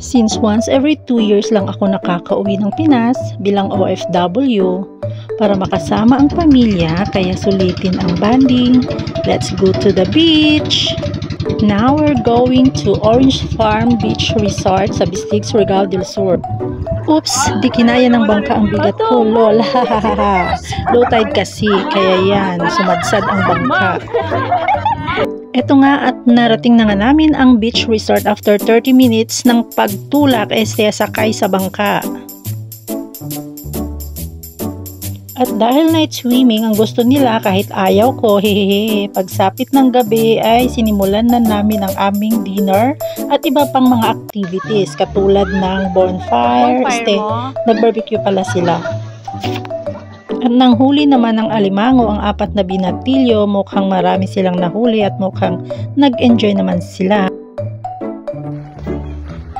Since once every 2 years lang ako nakakauwi ng Pinas bilang OFW para makasama ang pamilya, kaya sulitin ang bonding. Let's go to the beach! Now we're going to Orange Farm Beach Resort sa Bistig, Surigao del Sur. Oops, di kinaya ng bangka ang bigat ko, lol. Low tide kasi, kaya yan, sumadsad ang bangka. Eto nga at narating na nga namin ang beach resort after 30 minutes ng pagtulak sakay sa bangka. At dahil night swimming ang gusto nila kahit ayaw ko, hehehe, pagsapit ng gabi ay sinimulan na namin ang aming dinner at iba pang mga activities katulad ng bonfire, nag-barbecue pala sila. At nang huli naman ng alimango ang 4 na binatilyo, mukhang marami silang nahuli at mukhang nag-enjoy naman sila.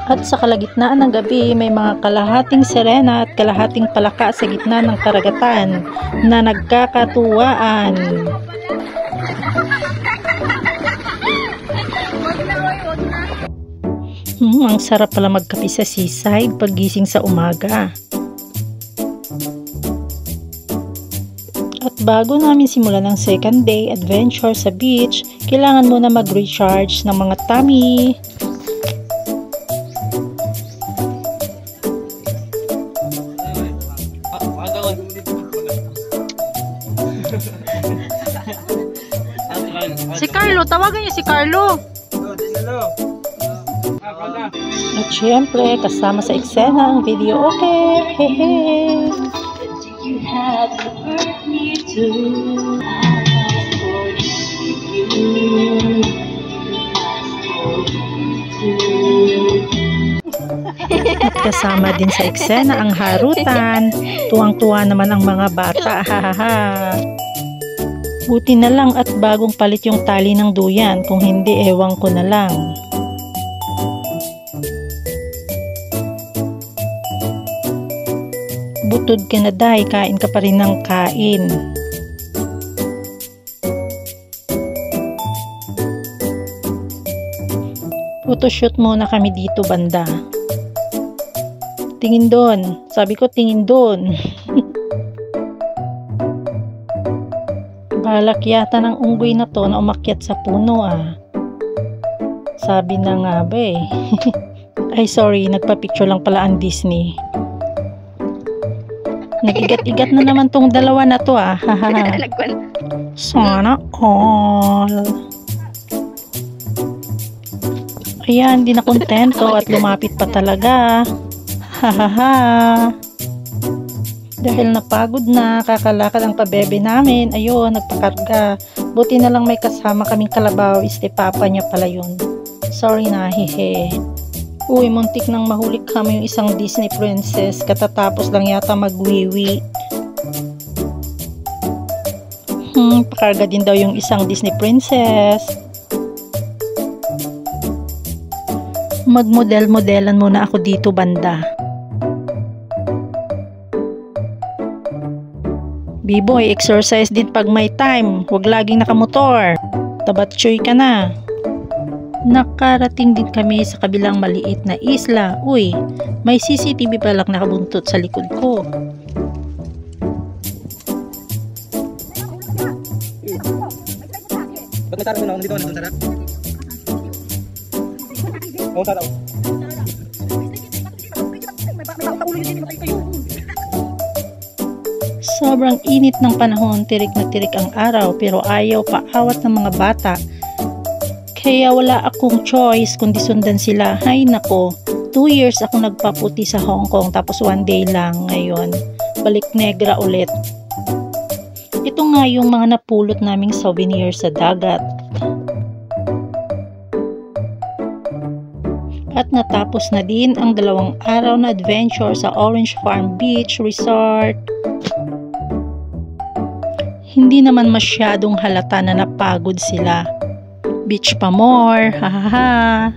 At sa kalagitnaan ng gabi, may mga kalahating sirena at kalahating palaka sa gitna ng karagatan na nagkakatuwaan. Ang sarap pala magkape sa seaside paggising sa umaga. At bago namin simulan ang second day adventure sa beach, kailangan muna mag-recharge ng mga tummy. Si Carlo, tawagan niyo si Carlo. At syempre, kasama sa eksena ang video okay. Hehe. At kasama din sa eksena ang harutan. Tuwang-tuwa naman ang mga bata. Hahaha. Buti na lang at bagong palit yung tali ng duyan, kung hindi ewan ko na lang. Butod ka na day, kain ka pa rin ng kain. Photoshoot muna kami dito banda. Tingin doon, sabi ko tingin doon. Balak yata ng unggoy na to na umakyat sa puno ah. Sabi na nga ba eh. Ay sorry, nagpa-picture lang pala ang Disney. Nagigat-igat na naman tong dalawa na to ah. Sana all. Ayan, di na kontento at lumapit pa talaga. Hahaha. Dahil napagod na, kakalakad ang pabebe namin. Ayun, nagpakarga. Buti na lang may kasama kaming kalabaw. Papa niya pala yun. Sorry na, hehe. Uy, muntik nang mahuli kami yung isang Disney princess. Katatapos lang yata magwiwi. Pakarga din daw yung isang Disney princess. Magmodel-modelan muna ako dito banda. B-boy, exercise din pag may time. Huwag laging nakamotor. Tabatchoy ka na. Nakarating din kami sa kabilang maliit na isla. Uy, may CCTV palang nakabuntot sa likod ko. Ba't may tarang na dito? Ano tara? Oo, tara. Sobrang init ng panahon, tirik na tirik ang araw pero ayaw paawat ng mga bata. Kaya wala akong choice kundi sundan sila. Hay nako, 2 years ako nagpaputi sa Hong Kong tapos 1 day lang ngayon. Balik negra ulit. Ito nga yung mga napulot naming souvenir sa dagat. At natapos na din ang 2 araw na adventure sa Orange Farm Beach Resort. Hindi naman masyadong halata na napagod sila. Beach pa more, hahaha.